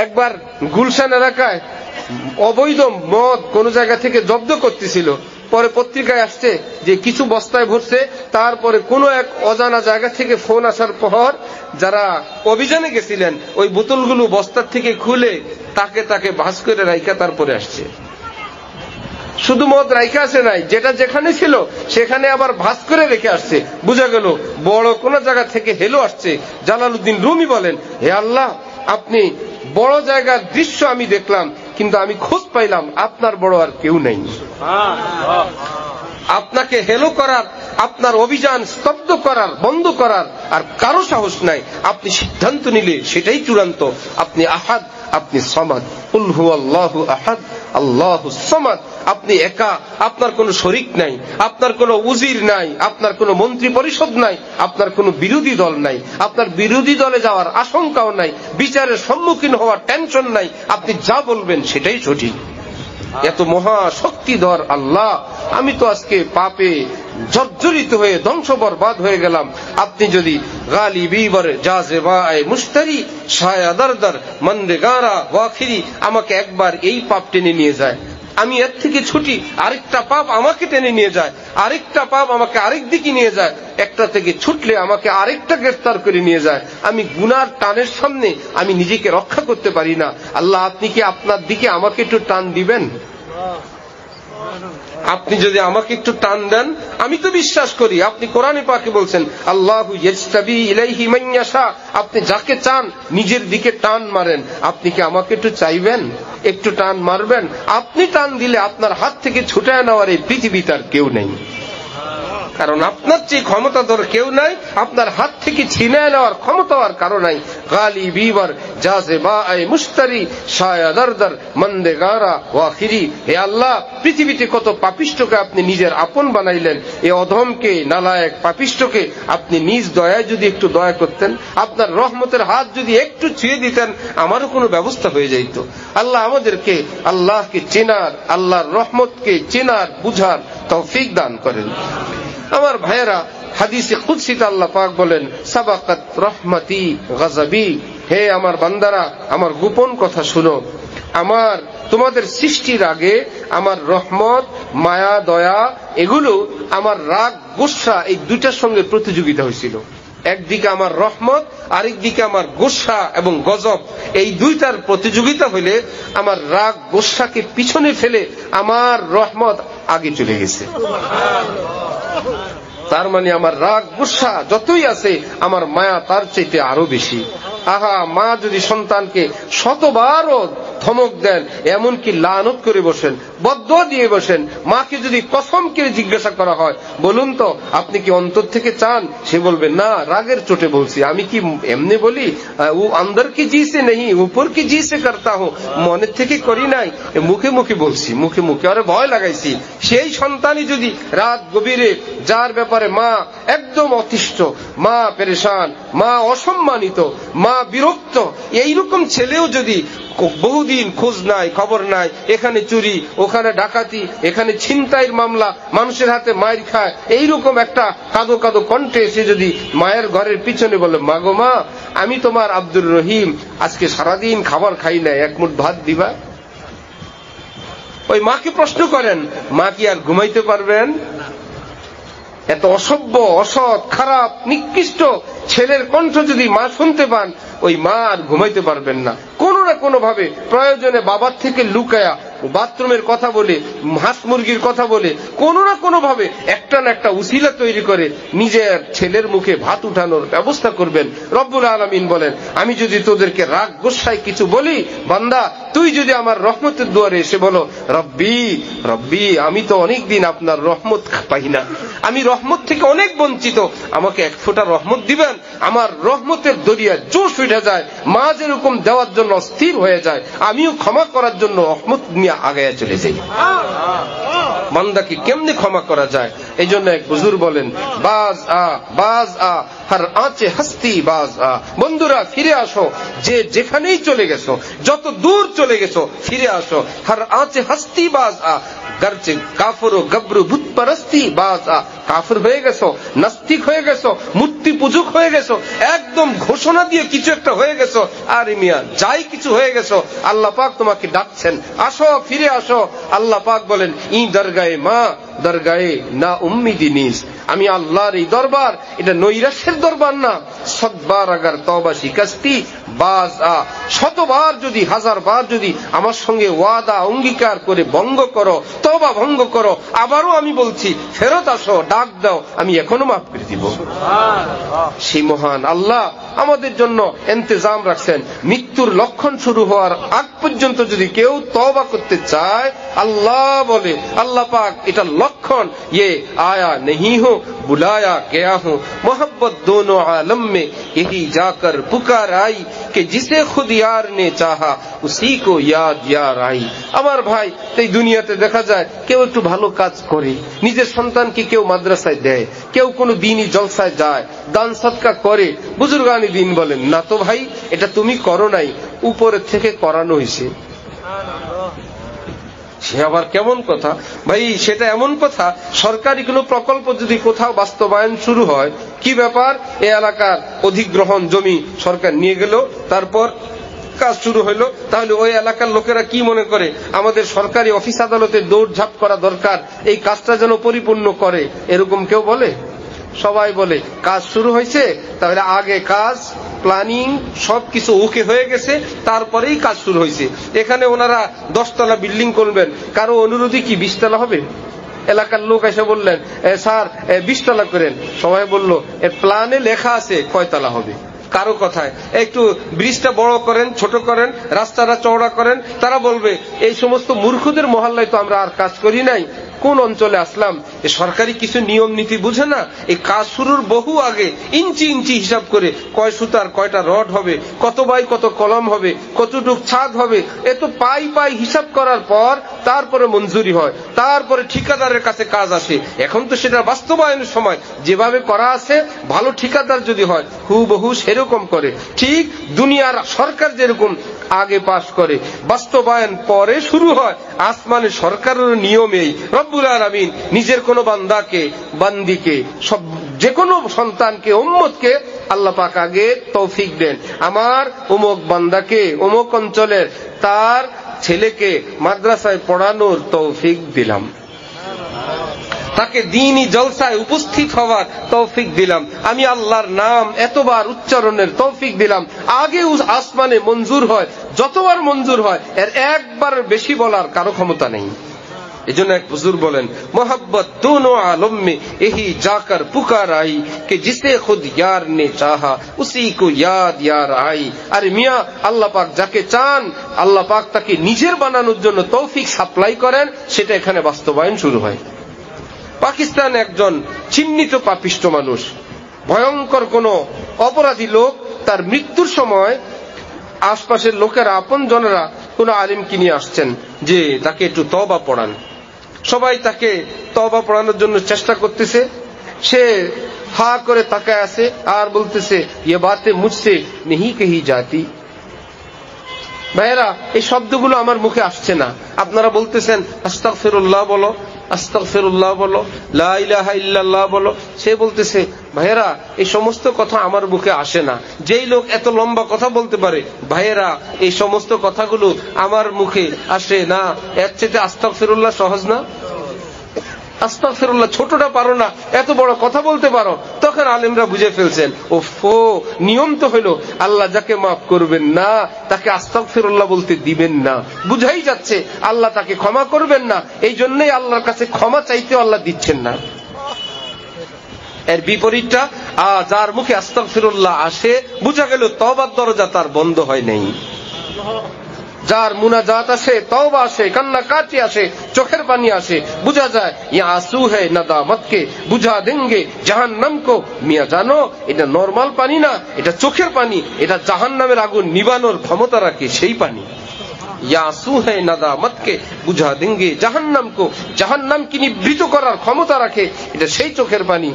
একবার গুলশান এলাকায় অবৈধ মদ কোন জায়গা থেকে জব্দ করতেছিল, পরে পত্রিকায় আসছে যে কিছু বস্তায় ভরছে, তারপরে কোন এক অজানা জায়গা থেকে ফোন আসার পর যারা অভিযানে গেছিলেন ওই বোতলগুলো বস্তার থেকে খুলে তাকে ভাঁজ করে রাইখা তারপরে আসছে। শুধু মদ রাইখা আসে নাই, যেটা যেখানে ছিল সেখানে আবার ভাঁজ করে রেখে আসছে। বোঝা গেল বড় কোন জায়গা থেকে হেলো আসছে। জালালউদ্দিন রুমি বলেন, হে আল্লাহ, আপনি বড় জায়গার দৃশ্য আমি দেখলাম, কিন্তু আমি খোঁজ পাইলাম আপনার বড় আর কেউ নেই। আপনাকে হেলো করার, আপনার অভিযান স্তব্ধ করার, বন্ধ করার আর কারো সাহস নাই। আপনি সিদ্ধান্ত নিলে সেটাই চূড়ান্ত। আপনি আহাদ, আপনি সমাদ। কুল হুয়াল্লাহু আহাদ আল্লাহুস সামাদ। আপনি একা, আপনার কোনো শরিক নাই, আপনার কোনো উজির নাই, আপনার কোনো মন্ত্রী পরিষদ নাই, আপনার কোনো বিরোধী দল নাই, আপনার বিরোধী দলে যাওয়ার আশঙ্কাও নাই, বিচারের সম্মুখীন হওয়ার টেনশন নাই। আপনি যা বলবেন সেটাই সঠিক। এত মহা শক্তিধর আল্লাহ, আমি তো আজকে পাপে জর্জরিত হয়ে ধ্বংস বরবাদ হয়ে গেলাম। আপনি যদি গালিবি বর জাযেবায়ে মুশতারি শায়াদারদার মন্দেগারা ওয়াখিরি, আমাকে একবার এই পাপ টেনে নিয়ে যায়, আমি এর থেকে ছুটি, আরেকটা পাপ আমাকে টেনে নিয়ে যায়, আরেকটা পাপ আমাকে আরেক দিকে নিয়ে যায়, একটা থেকে ছুটলে আমাকে আরেকটা গ্রেফতার করে নিয়ে যায়। আমি গুনার টানের সামনে আমি নিজেকে রক্ষা করতে পারি না। আল্লাহ, আপনি কি আপনার দিকে আমাকে একটু টান দিবেন? আপনি যদি আমাকে একটু টান দেন, আমি তো বিশ্বাস করি আপনি কোরআনে পাকে বলছেন, আল্লাহু ইয়াজতাবি ইলাইহি মান ইয়াশা, আপনি যাকে চান নিজের দিকে টান মারেন। আপনি কি আমাকে একটু চাইবেন, একটু টান মারবেন? আপনি টান দিলে আপনার হাত থেকে ছুটায় নেওয়ার এই পৃথিবীতে আর কেউ নেই, কারণ আপনার চেয়ে ক্ষমতাধর কেউ নাই, আপনার হাত থেকে ছিনিয়ে নেওয়ার ক্ষমতা আর কারো নাই। গালিবি বর জাযেবায়ে মুশতারি শায়াদারদার মন্দেগারা ওয়াখিরি। হে আল্লাহ, পৃথিবীতে কত পাপিষ্ঠকে আপনি নিজের আপন বানাইলেন। এই অধমকে, নালায়েক পাপিষ্ঠকে আপনি নিজ দয়ায় যদি একটু দয়া করতেন, আপনার রহমতের হাত যদি একটু ছুঁয়ে দিতেন, আমারও কোনো ব্যবস্থা হয়ে যাইত। আল্লাহ আমাদেরকে আল্লাহকে চেনার, আল্লাহর রহমতকে চেনার, বুঝার তৌফিক দান করেন। আমার ভাইয়েরা, হাদিসে কুদসিতে আল্লাহ পাক বলেন, সাবাকাত রহমতি গযবি, হে আমার বান্দারা, আমার গোপন কথা শুনো। আমার তোমাদের সৃষ্টির আগে আমার রহমত, মায়া, দয়া, এগুলো আমার রাগ, গোসা, এই দুইটার সঙ্গে প্রতিযোগিতা হয়েছিল। একদিকে আমার রহমত, আরেকদিকে আমার গোসা এবং গজব, এই দুইটার প্রতিযোগিতা হইলে আমার রাগ, গোসাকে পিছনে ফেলে আমার রহমত আগে চলে গেছে। তার মানে আমার রাগ, গোসা যতই আছে, আমার মায়া তার চাইতে আরো বেশি। আহা, মা যদি সন্তানকে শতবারও ধমক দেন, এমনকি লানত করে বসেন, বদদুয়া দিয়ে বসেন, মাকে যদি কসম করে জিজ্ঞাসা করা হয়, বলুন তো আপনি কি অন্তর থেকে চান? সে বলবে, না, রাগের চোটে বলছি। আমি কি এমনি বলি? ও অন্দর কি জি সে নেই, উপর কি জি সে করতা হো, মনের থেকে করি নাই, মুখে মুখে বলছি, মুখে মুখে আরে ভয় লাগাইছি। সেই সন্তানই যদি রাত গভীরে, যার ব্যাপারে মা একদম অতিষ্ঠ, মা পেরেশান, মা অসম্মানিত, মা বিরক্ত, এইরকম ছেলেও যদি বহুদিন খোঁজ নাই, খবর নাই, এখানে চুরি, ওখানে ডাকাতি, এখানে ছিনতাইয়ের মামলা, মানুষের হাতে মাইর খায়, এইরকম একটা কাঁদো কাঁদো কণ্ঠে এসে যদি মায়ের ঘরের পিছনে বলে, মা গো মা, আমি তোমার আব্দুর রহিম, আজকে সারাদিন খাবার খাই না, এক মুঠ ভাত দিবা? ওই মাকে প্রশ্ন করেন, মা কি আর ঘুমাইতে পারবেন? এত অসভ্য, অসৎ, খারাপ, নিকৃষ্ট ছেলের কণ্ঠ যদি মা শুনতে পান, ওই মা আর ঘুমাইতে পারবেন না। কোনো না কোনো ভাবে প্রয়োজনে বাবার থেকে লুকায়া বাথরুমের কথা বলে, হাঁস মুরগির কথা বলে, কোনো না কোনো ভাবে একটা না একটা উসিলা তৈরি করে নিজের ছেলের মুখে ভাত উঠানোর ব্যবস্থা করবেন। রব্বুল আলামিন বলেন, আমি যদি তোদেরকে রাগ গোসায় কিছু বলি, বান্দা তুই যদি আমার রহমতের দুয়ারে এসে বলো, রব্বি রব্বি, আমি তো অনেক দিন আপনার রহমত পাই না, আমি রহমত থেকে অনেক বঞ্চিত, আমাকে এক ফোঁটা রহমত দিবেন। আমার রহমতের দরিয়া জোশ উঠে যায়, মা যেরকম দেওয়ার জন্য অস্থির হয়ে যায়, আমিও ক্ষমা করার জন্য রহমত নিয়ে আগায় চলে যাই। বান্দাকে কেমনে ক্ষমা করা যায়? এই জন্য এক হুজুর বলেন, বাজ আ বাজ আ, হর আঁচে হস্তি বাজ আ। বন্ধুরা, ফিরে আসো, যে যেখানেই চলে গেছো, যত দূর চলে গেছো, ফিরে আসো। হর আঁচে হস্তি বাজ আ, গরচে কাফর ও গব্রু ভূত পরস্তি বাজা কাফর হয়ে গেছো, নাস্তিক হয়ে গেছো, মূর্তি পূজক হয়ে গেছো, একদম ঘোষণা দিয়ে কিছু একটা হয়ে গেছো, আরে মিয়া যাই কিছু হয়ে গেছো, আল্লাহ পাক তোমাকে ডাকছেন, আসো ফিরে আসো। আল্লাহ পাক বলেন ই দরগায়ে মা দরগায়ে না উম্মিদি নিস, আমি আল্লাহর এই দরবার এটা নৈরাশ্যের দরবার না। সদবার আগার তওবা শিকাস্তি বাজ আ, শতবার যদি হাজারবার যদি আমার সঙ্গে ওয়াদা অঙ্গীকার করে ভঙ্গ করো, তওবা ভঙ্গ করো, আবারও আমি বলছি ফেরত আসো, ডাক দাও, আমি এখনো মাফ করে দিব। সেই মহান আল্লাহ আমাদের জন্য ইন্তজাম রাখছেন। মৃত্যুর লক্ষণ শুরু হওয়ার আগ পর্যন্ত যদি কেউ তওবা করতে চায়, আল্লাহ বলে, আল্লাহ পাক এটা লক্ষণ, ये आया नहीं हो बुलाया गया हूं, मोहब्बत दोनों आलम में यही जाकर पुकार आई कि जिसे खुद यार ने चाहा उसी को याद यार आई। আমার ভাই, এই দুনিয়াতে দেখা যায় কেউ একটু ভালো কাজ করে, নিজের সন্তানকে কেউ মাদ্রাসায় দেয়, কেউ কোনো দিনই জলসায় যায়, দান সদকা করে। বুজুর্গানি দিন বলেন না তো ভাই, এটা তুমি করো নাই, উপরের থেকে করানো হয়েছে। সে আবার কেমন কথা ভাই? সেটা এমন কথা, সরকারি কোনো প্রকল্প যদি কোথাও বাস্তবায়ন শুরু হয়, কি ব্যাপার, এ এলাকার অধিগ্রহণ জমি সরকার নিয়ে গেল, তারপর কাজ শুরু হইলো, তাহলে ওই এলাকার লোকেরা কি মনে করে আমাদের সরকারি অফিস আদালতে দৌড়ঝাঁপ করা দরকার, এই কাজটা যেন পরিপূর্ণ করে, এরকম কেউ বলে? সবাই বলে কাজ শুরু হয়েছে, তাহলে আগে কাজ প্ল্যানিং সবকিছু ওকে হয়ে গেছে, তারপরেই কাজ শুরু হয়েছে। এখানে ওনারা 10 তলা বিল্ডিং করবেন, কারো অনুরোধে কি 20 তলা হবে? এলাকার লোক এসে বললেন স্যার 20 তলা করেন, সবাই বলল এর প্ল্যানে লেখা আছে কয়তলা হবে। কারো কথায় একটু ব্রিজটা বড় করেন, ছোট করেন, রাস্তাটা চওড়া করেন, তারা বলবে এই সমস্ত মূর্খদের মহল্লায় তো আমরা আর কাজ করি নাই, কোন অঞ্চলে আসলাম, এ সরকারি কিছু নিয়ম নীতি বুঝে না। এই কাজ শুরুর বহু আগে ইঞ্চি ইঞ্চি হিসাব করে কয় সুতার কয়টা রড হবে, কত বাই কত কলম হবে, কতটুক ছাদ হবে, এ তো পাই পাই হিসাব করার পর তারপরে মঞ্জুরি হয়, তারপরে ঠিকাদারের কাছে কাজ আসে। এখন তো সেটা বাস্তবায়নের সময়, যেভাবে করা আছে ভালো ঠিকাদার যদি হয় হুবহু সেরকম করে। ঠিক দুনিয়ার সরকার যেরকম আগে পাশ করে, বাস্তবায়ন পরে শুরু হয়। আসমানের সরকারের নিয়মেই রব্বুল আলামিন নিজের কোন বান্দাকে, বান্দিকে, সব যে কোনো সন্তানকে, উম্মতকে আল্লাহ পাক আগে তৌফিক দেন। আমার অমুক বান্দাকে অমুক অঞ্চলের তার ছেলেকে মাদ্রাসায় পড়ানোর তৌফিক দিলাম, তাকে দ্বীনি জলসায় উপস্থিত হওয়ার তৌফিক দিলাম, আমি আল্লাহর নাম এতবার উচ্চারণের তৌফিক দিলাম। আগে আসমানে মঞ্জুর হয়, যতবার মঞ্জুর হয় এর একবার বেশি বলার কারো ক্ষমতা নেই। এজন্য এক হুজুর বলেন মোহব্বত দোনো আলম মে यही जाकर पुकार आई कि जिसे खुद यार ने चाहा उसी को याद यार आई। আরে মিয়া, আল্লাহ পাক যাকে চান আল্লাহ পাক তাকে নিজের বানানোর জন্য তৌফিক সাপ্লাই করেন, সেটা এখানে বাস্তবায়ন শুরু হয়। পাকিস্তান একজন চিহ্নিত পাপিষ্ট মানুষ, ভয়ঙ্কর কোন অপরাধী লোক, তার মৃত্যুর সময় আশপাশের লোকেরা, আপন জনেরা কোন আলিমকে নিয়ে আসছেন যে তাকে একটু তওবা পড়ান। সবাই তাকে তওবা পড়ানোর জন্য চেষ্টা করতেছে, সে হা করে তাকায় আছে আর বলতেছে ये बातें मुझसे नहीं कही जाती। ভাইয়েরা, এই শব্দগুলো আমার মুখে আসছে না। আপনারা বলতেছেন আস্তাগফিরুল্লাহ বলো, আস্তাগফিরুল্লাহ বলো, লা ইলাহা ইল্লাল্লাহ বলো। সে বলতেছে ভাইয়েরা এই সমস্ত কথা আমার মুখে আসে না। যেই লোক এত লম্বা কথা বলতে পারে, ভাইয়েরা এই সমস্ত কথাগুলো আমার মুখে আসে না। এর চেয়ে আস্তাগফিরুল্লাহ সহজ না? আস্তাগফিরুল্লাহ ছোটটা পারো না, এত বড় কথা বলতে পারো। তখন আলেমরা বুঝে ফেলছেন ওফো, নিয়ম তো হলো আল্লাহ যাকে মাফ করবেন না তাকে আস্তাগফিরুল্লাহ বলতে দিবেন না। বুঝাই যাচ্ছে আল্লাহ তাকে ক্ষমা করবেন না, এই জন্যই আল্লাহর কাছে ক্ষমা চাইতেও আল্লাহ দিচ্ছেন না। এর বিপরীতটা, যার মুখে আস্তাগফিরুল্লাহ আসে, বুঝা গেল তওবার দরজা তার বন্ধ হয় নাই। যার মুনাজাত আসে, তওবা আসে, কান্নাকাটি আসে, চোখের পানি আসে, বুঝা যায় ইয়া আসু है नदामत के बुझा देंगे जहन्नम को। মিয়া জানো, এটা নরমাল পানি না, এটা চোখের পানি, এটা জাহান্নামের আগুন নিবানোর ক্ষমতা রাখে সেই পানি। ইয়া আসু है नदामत के बुझा देंगे जहन्नम को, জাহান্নামকে নিবৃত করার ক্ষমতা রাখে, এটা সেই চোখের পানি।